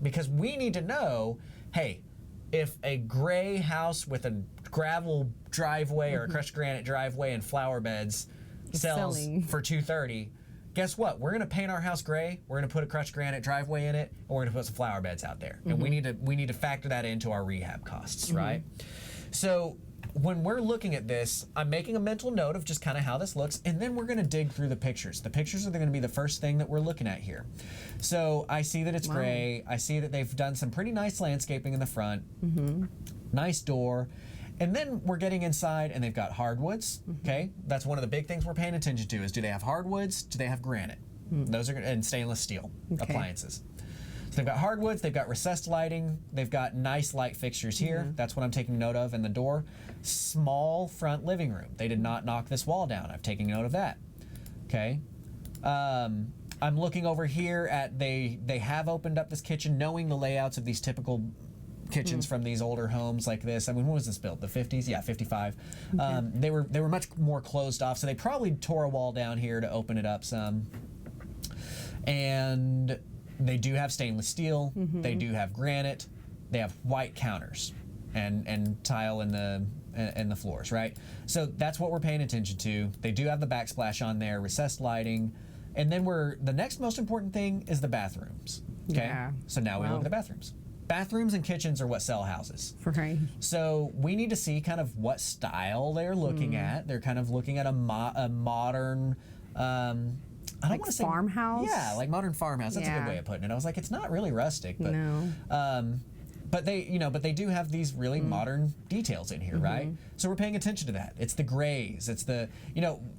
Speaker 1: Because we need to know, hey, if a gray house with a gravel driveway or a crushed granite driveway and flower beds sells
Speaker 2: selling
Speaker 1: for $230, guess what? We're going to paint our house gray. We're going to put a crushed granite driveway in it, and we're going to put some flower beds out there. And we need to factor that into our rehab costs, right? So when we're looking at this, I'm making a mental note of just kind of how this looks, and then we're going to dig through the pictures. The pictures are going to be the first thing that we're looking at here. So I see that it's gray. I see that they've done some pretty nice landscaping in the front. Nice door. And then we're getting inside, and they've got hardwoods. Okay, that's one of the big things we're paying attention to: is do they have hardwoods? Do they have granite? Those are and stainless steel appliances. So they've got hardwoods. They've got recessed lighting. They've got nice light fixtures here. That's what I'm taking note of in the door. Small front living room. They did not knock this wall down. I'm taking note of that. Okay. I'm looking over here at they have opened up this kitchen, knowing the layouts of these typical kitchens from these older homes like this. I mean, when was this built? The 50s? Yeah, 55. They were much more closed off, so they probably tore a wall down here to open it up some. And they do have stainless steel. They do have granite. They have white counters and tile in the floors, right? So that's what we're paying attention to. They do have the backsplash on there, recessed lighting. And then the next most important thing is the bathrooms. Okay?
Speaker 2: Yeah.
Speaker 1: So now we look at the bathrooms. Bathrooms and kitchens are what sell houses.
Speaker 2: Right.
Speaker 1: So we need to see kind of what style they're looking at. They're kind of looking at a modern, I don't
Speaker 2: Like
Speaker 1: want to say
Speaker 2: farmhouse?
Speaker 1: Yeah, like modern farmhouse. That's a
Speaker 2: Yeah.
Speaker 1: good way of putting it. I was like, it's not really rustic, but
Speaker 2: No.
Speaker 1: but they do have these really modern details in here, right? So we're paying attention to that. It's the grays. It's the,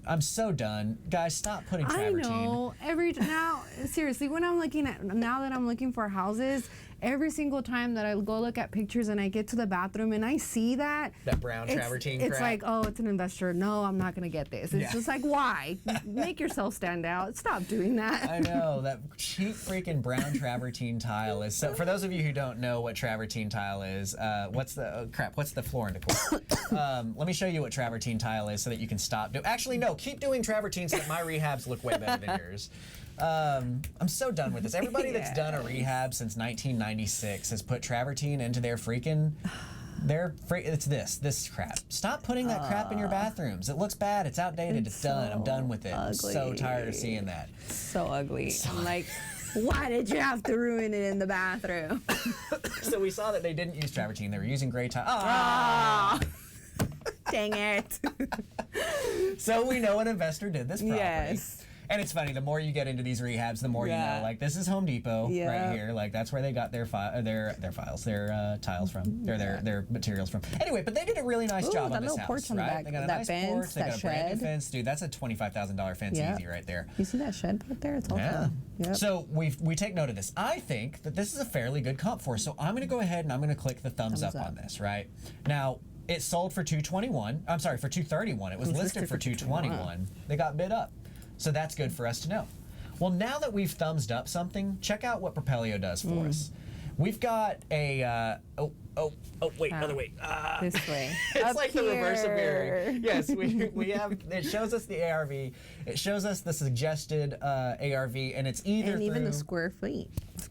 Speaker 1: I'm so done. Guys, stop putting travertine.
Speaker 2: I know. Now, seriously, now that I'm looking for houses, every single time that I go look at pictures and I get to the bathroom and I see that
Speaker 1: brown travertine
Speaker 2: it's
Speaker 1: crap.
Speaker 2: like, oh, it's an investor. No, I'm not going to get this. It's just like, why? Make yourself stand out. Stop doing that.
Speaker 1: I know. That cheap freaking brown travertine tile is so. For those of you who don't know what travertine tile is, what's the floor and decor? Let me show you what travertine tile is so that you can stop. Actually, no, keep doing travertine so that my rehabs look way better than yours. I'm so done with this. Everybody that's done a rehab since 1996 has put travertine into their freaking. It's this crap. Stop putting that crap in your bathrooms. It looks bad. It's outdated. It's done. I'm done with it. I'm so tired of seeing that.
Speaker 2: So ugly. I'm like, why did you have to ruin it in the bathroom?
Speaker 1: So we saw that they didn't use travertine. They were using gray tile.
Speaker 2: Dang it.
Speaker 1: So we know an investor did this property.
Speaker 2: Yes.
Speaker 1: And it's funny, the more you get into these rehabs, the more you know. Like, this is Home Depot right here. Like, that's where they got their tiles from, their materials from. Anyway, but they did a really nice job on this house,
Speaker 2: porch on the back.
Speaker 1: They got a
Speaker 2: that
Speaker 1: nice
Speaker 2: fence,
Speaker 1: porch. They
Speaker 2: that
Speaker 1: got a
Speaker 2: shed.
Speaker 1: brand new fence. Dude, that's a $25,000 fence easy right there.
Speaker 2: You see that shed back there? It's all
Speaker 1: Yeah.
Speaker 2: Yep.
Speaker 1: So we take note of this. I think that this is a fairly good comp for us. So I'm going to go ahead and I'm going to click the thumbs up on this, right? Now, it sold for $221. I'm sorry, for $231. It was listed for $221. They got bid up. So that's good for us to know. Well, now that we've thumbsed up something, check out what Propelio does for us. We've got a wait, other way.
Speaker 2: This way.
Speaker 1: It's
Speaker 2: Up
Speaker 1: like the reverse of mirror.
Speaker 2: here.
Speaker 1: Yes, we have. It shows us the ARV. It shows us the suggested ARV, and it's either
Speaker 2: And even the
Speaker 1: through-
Speaker 2: square feet.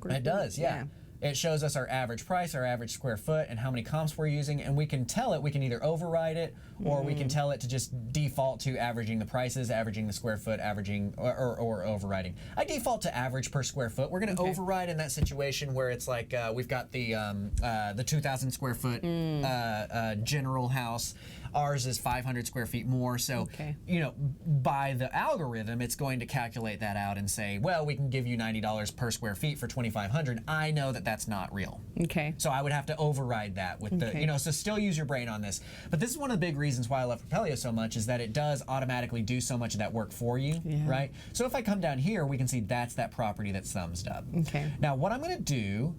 Speaker 1: It does, yeah. It shows us our average price, our average square foot, and how many comps we're using, and we can tell it. We can either override it, or we can tell it to just default to averaging the prices, averaging the square foot, averaging or overriding. I default to average per square foot. We're going to override in that situation where it's like we've got the 2,000 square foot general house. Ours is 500 square feet more, so by the algorithm, it's going to calculate that out and say, well, we can give you $90 per square feet for 2,500. I know that that's not real.
Speaker 2: Okay.
Speaker 1: So I would have to override that with the, so still use your brain on this. But this is one of the big reasons why I love Propelio so much is that it does automatically do so much of that work for you, right? So if I come down here, we can see that's that property that's thumbsed up.
Speaker 2: Okay.
Speaker 1: Now, what I'm going to do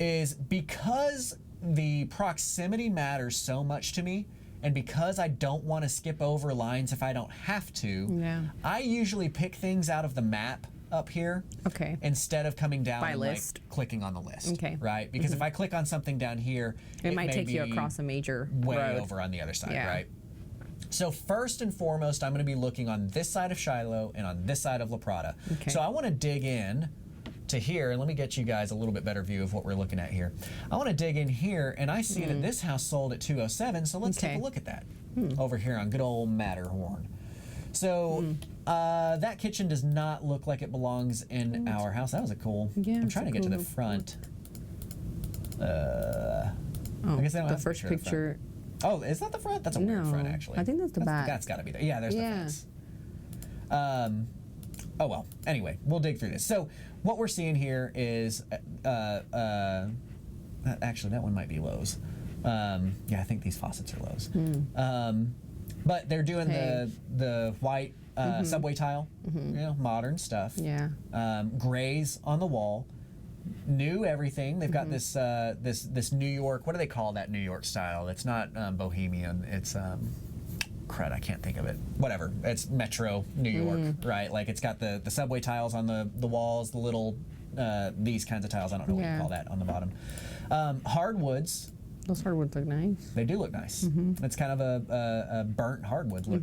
Speaker 1: is, because the proximity matters so much to me, and because I don't want to skip over lines if I don't have to, I usually pick things out of the map up here instead of coming down and like clicking on the list, right? Because if I click on something down here,
Speaker 2: it might take you across a major
Speaker 1: way
Speaker 2: road.
Speaker 1: over on the other side, right? So first and foremost, I'm going to be looking on this side of Shiloh and on this side of La Prada. So I want to dig in to here, and let me get you guys a little bit better view of what we're looking at here. I want to dig in here, and I see that this house sold at 207, so let's take a look at that over here on good old Matterhorn. So that kitchen does not look like it belongs in our house. That was a cool. I'm trying to get to the front. I guess they don't have
Speaker 2: the first picture.
Speaker 1: Oh, is that the front? That's a weird front, actually.
Speaker 2: I think that's the back.
Speaker 1: That's got to be there. Yeah, there's the fence. Oh well. Anyway, we'll dig through this. So what we're seeing here is, actually, that one might be Lowe's. Yeah, I think these faucets are Lowe's. But they're doing the white subway tile, modern stuff.
Speaker 2: Yeah.
Speaker 1: Grays on the wall. New everything. They've got this this New York. What do they call that New York style? It's not bohemian. It's crud. I can't think of it. Whatever. It's Metro New York, right? Like it's got the subway tiles on the walls, the little these kinds of tiles. I don't know what you call that on the bottom. Hardwoods.
Speaker 2: Those hardwoods look nice.
Speaker 1: They do look nice. It's kind of a burnt hardwood look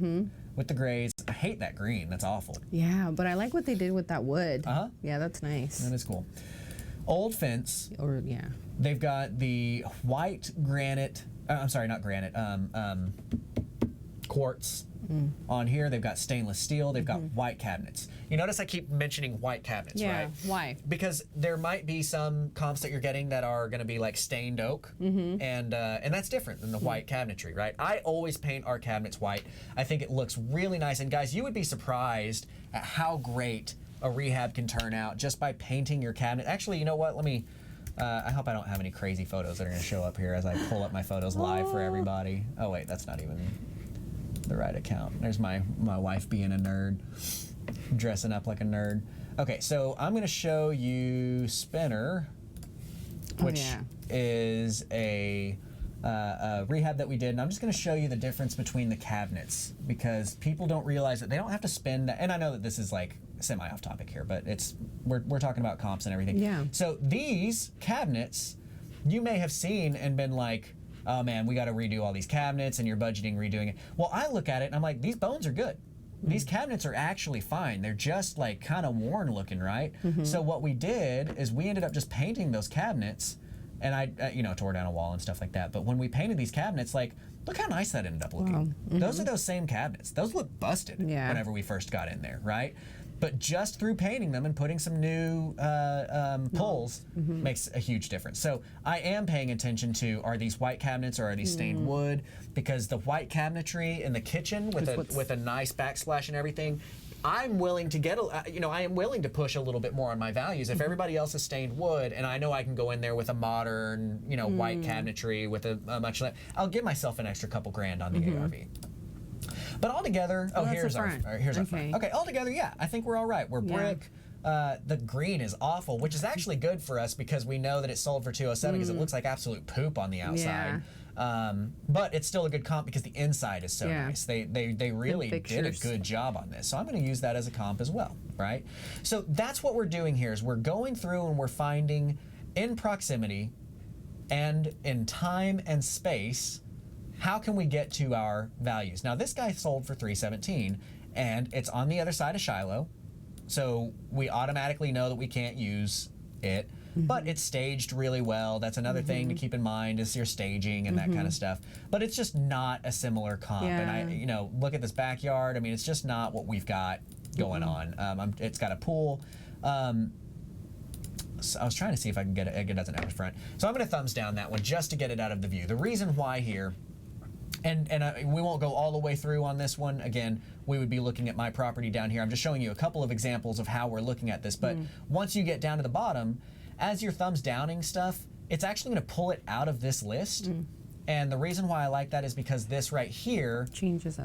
Speaker 1: with the grays. I hate that green. That's awful.
Speaker 2: Yeah, but I like what they did with that wood. Yeah, that's nice.
Speaker 1: That is cool. Old fence.
Speaker 2: Or yeah.
Speaker 1: They've got the white granite. I'm sorry, not granite. Quartz on here. They've got stainless steel. They've got white cabinets. You notice I keep mentioning white cabinets, right?
Speaker 2: Why?
Speaker 1: Because there might be some comps that you're getting that are going to be like stained oak, and that's different than the white cabinetry, right? I always paint our cabinets white. I think it looks really nice. And guys, you would be surprised at how great a rehab can turn out just by painting your cabinet. Actually, you know what? Let me I hope I don't have any crazy photos that are going to show up here as I pull up my photos live for everybody. Oh wait, that's not even the right account. There's my wife being a nerd, dressing up like a nerd. Okay, so I'm going to show you Spinner, which is a rehab that we did, and I'm just going to show you the difference between the cabinets, because people don't realize that they don't have to spend that. And I know that this is like semi off topic here, but we're talking about comps and everything.
Speaker 2: Yeah.
Speaker 1: So these cabinets, you may have seen and been like, oh man, we got to redo all these cabinets, and you're budgeting redoing it. Well, I look at it and I'm like, these bones are good. These cabinets are actually fine. They're just like kind of worn looking, right? So what we did is we ended up just painting those cabinets, and I tore down a wall and stuff like that. But when we painted these cabinets, like, look how nice that ended up looking. Those are those same cabinets. Those look busted whenever we first got in there, right? But just through painting them and putting some new pulls makes a huge difference. So I am paying attention to, are these white cabinets or are these stained wood? Because the white cabinetry in the kitchen with a nice backsplash and everything, I'm willing to get, I am willing to push a little bit more on my values. If everybody else is stained wood and I know I can go in there with a modern, white cabinetry with a much less, I'll give myself an extra couple grand on the ARV. But altogether, here's our front. Okay, altogether, yeah, I think we're all right. We're brick. The green is awful, which is actually good for us because we know that it sold for $207 because it looks like absolute poop on the outside. But it's still a good comp because the inside is so nice. They really did a good job on this. So I'm going to use that as a comp as well, right? So that's what we're doing here is we're going through and we're finding in proximity and in time and space, how can we get to our values? Now this guy sold for $317 and it's on the other side of Shiloh. So we automatically know that we can't use it. But it's staged really well. That's another thing to keep in mind is your staging and that kind of stuff. But it's just not a similar comp. And I, look at this backyard. I mean, it's just not what we've got going on. It's got a pool. So I was trying to see if I can get it. It doesn't have a front. So I'm going to thumbs down that one just to get it out of the view. The reason why here, and we won't go all the way through on this one. Again, we would be looking at my property down here. I'm just showing you a couple of examples of how we're looking at this. But once you get down to the bottom, as you're thumbs downing stuff, it's actually going to pull it out of this list. And the reason why I like that is because this right here changes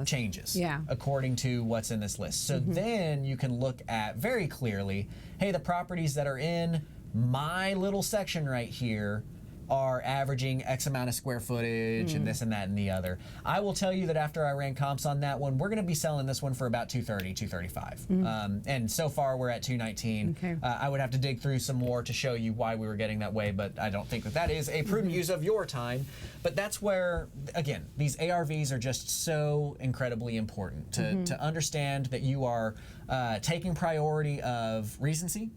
Speaker 1: according to what's in this list. So then you can look at very clearly, hey, the properties that are in my little section right here are averaging X amount of square footage and this and that and the other. I will tell you that after I ran comps on that one, we're going to be selling this one for about $230, $235. And so far we're at $219. I would have to dig through some more to show you why we were getting that way, but I don't think that is a prudent use of your time. But that's where, again, these ARVs are just so incredibly important to understand that you are taking priority of recency.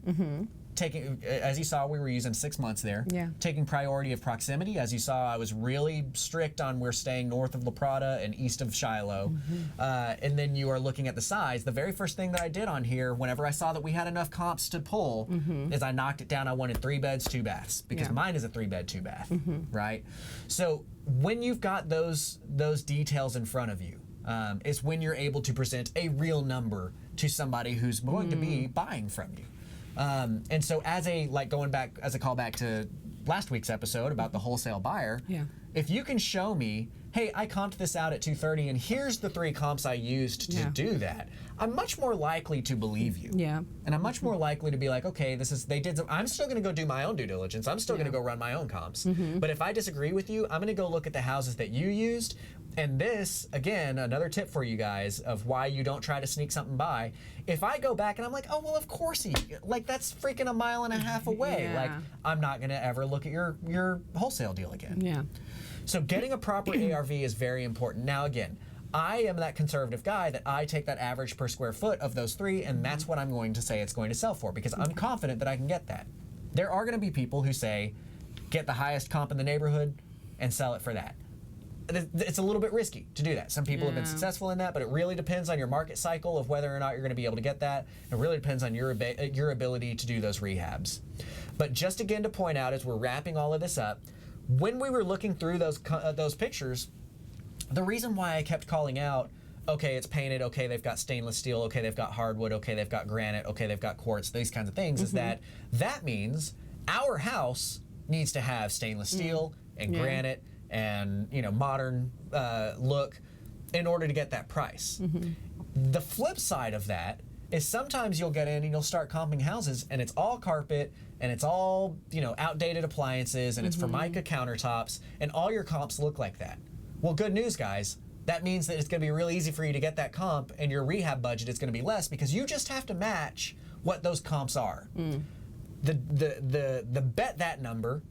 Speaker 1: Taking, as you saw, we were using 6 months there. Taking priority of proximity. As you saw, I was really strict on we're staying north of La Prada and east of Shiloh. And then you are looking at the size. The very first thing that I did on here, whenever I saw that we had enough comps to pull, is I knocked it down. I wanted 3 beds, 2 baths because mine is a 3-bed, 2-bath, right? So when you've got those details in front of you, is when you're able to present a real number to somebody who's going to be buying from you. And so as a callback to last week's episode about the wholesale buyer, if you can show me, hey, I comped this out at $230 and here's the 3 comps I used to do that, I'm much more likely to believe you. And I'm much more likely to be like, okay, I'm still going to go do my own due diligence. I'm still going to go run my own comps. But if I disagree with you, I'm going to go look at the houses that you used. And this, again, another tip for you guys of why you don't try to sneak something by. If I go back and I'm like, oh, well, of course that's freaking a mile and a half away. Like, I'm not going to ever look at your wholesale deal again. So getting a proper ARV is very important. Now, again, I am that conservative guy that I take that average per square foot of those 3, and that's what I'm going to say it's going to sell for because I'm confident that I can get that. There are going to be people who say, get the highest comp in the neighborhood and sell it for that. It's a little bit risky to do that. Some people have been successful in that, but it really depends on your market cycle of whether or not you're going to be able to get that. It really depends on your ability to do those rehabs. But just again to point out as we're wrapping all of this up, when we were looking through those pictures, the reason why I kept calling out, okay, it's painted, okay, they've got stainless steel, okay, they've got hardwood, okay, they've got granite, okay, they've got quartz, these kinds of things, is that means our house needs to have stainless steel and granite and modern look in order to get that price. The flip side of that is sometimes you'll get in and you'll start comping houses and it's all carpet and it's all outdated appliances and it's Formica countertops and all your comps look like that. Well, good news, guys. That means that it's going to be really easy for you to get that comp, and your rehab budget is going to be less because you just have to match what those comps are. The bet that number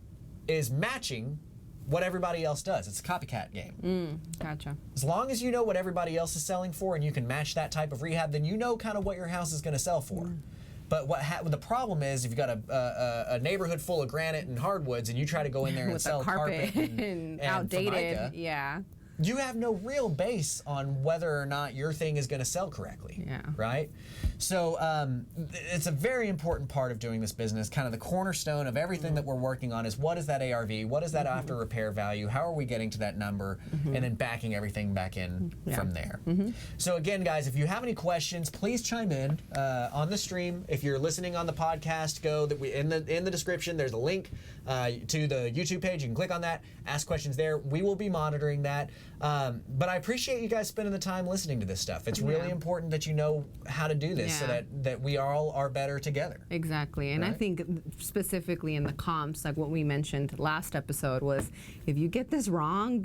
Speaker 1: is matching what everybody else does. It's a copycat game.
Speaker 2: Gotcha.
Speaker 1: As long as you know what everybody else is selling for and you can match that type of rehab, then you know kind of what your house is going to sell for. But the problem is if you've got a neighborhood full of granite and hardwoods and you try to go in there and
Speaker 2: With
Speaker 1: sell
Speaker 2: the carpet
Speaker 1: and
Speaker 2: outdated.
Speaker 1: Formica,
Speaker 2: Yeah.
Speaker 1: you have no real base on whether or not your thing is going to sell correctly.
Speaker 2: Yeah.
Speaker 1: Right? So it's a very important part of doing this business. Kind of the cornerstone of everything that we're working on is what is that ARV? What is that after repair value? How are we getting to that number? And then backing everything back in from there. So again, guys, if you have any questions, please chime in on the stream. If you're listening on the podcast, go in the description. There's a link to the YouTube page. You can click on that, ask questions there. We will be monitoring that. But I appreciate you guys spending the time listening to this stuff. It's really important that you know how to do this so that we all are better together.
Speaker 2: Exactly. And I think specifically in the comps, like what we mentioned last episode was if you get this wrong,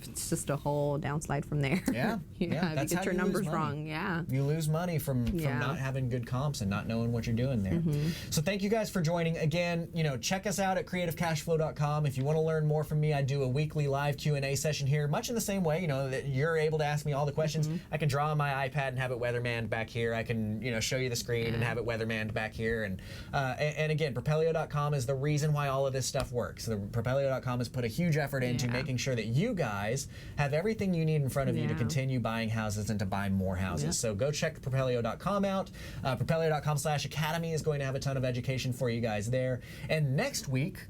Speaker 2: it's just a whole downslide from there.
Speaker 1: Yeah.
Speaker 2: If you get your numbers wrong. Yeah.
Speaker 1: You lose money from not having good comps and not knowing what you're doing there. So thank you guys for joining. Again, check us out at creativecashflow.com. If you want to learn more from me, I do a weekly live Q&A session here, much in the same way, that you're able to ask me all the questions. I can draw on my iPad and have it weathermanned back here. I can, show you the screen and have it weathermanned back here. And again, Propelio.com is the reason why all of this stuff works. The Propelio.com has put a huge effort into making sure that you guys have everything you need in front of you to continue buying houses and to buy more houses. So go check Propelio.com out. Propelio.com/academy is going to have a ton of education for you guys there. And next week,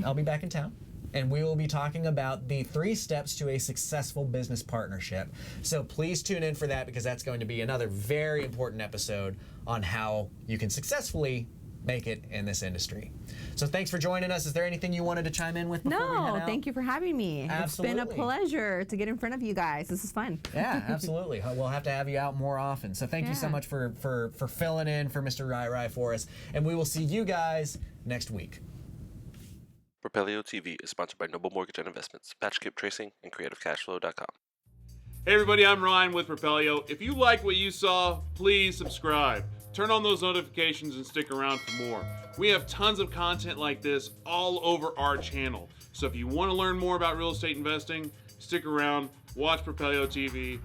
Speaker 1: I'll be back in town. And we will be talking about the 3 steps to a successful business partnership. So please tune in for that because that's going to be another very important episode on how you can successfully make it in this industry. So thanks for joining us. Is there anything you wanted to chime in with before we head out?
Speaker 2: Thank you for having me.
Speaker 1: Absolutely.
Speaker 2: It's been a pleasure to get in front of you guys. This is fun.
Speaker 1: Yeah, absolutely. We'll have to have you out more often. So thank you so much for filling in for Mr. Rai for us. And we will see you guys next week.
Speaker 3: Propelio TV is sponsored by Noble Mortgage and Investments, Patchkip Tracing, and CreativeCashflow.com.
Speaker 5: Hey everybody, I'm Ryan with Propelio. If you like what you saw, please subscribe. Turn on those notifications and stick around for more. We have tons of content like this all over our channel. So if you want to learn more about real estate investing, stick around, watch Propelio TV,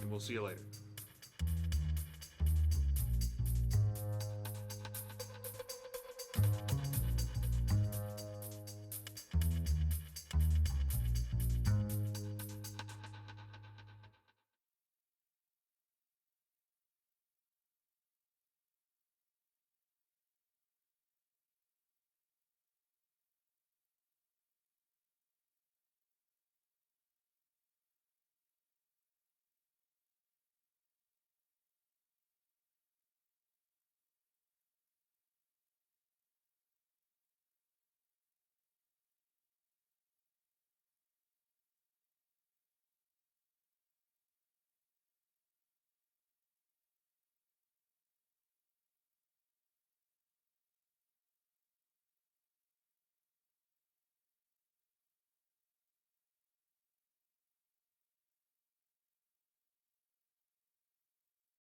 Speaker 5: and we'll see you later.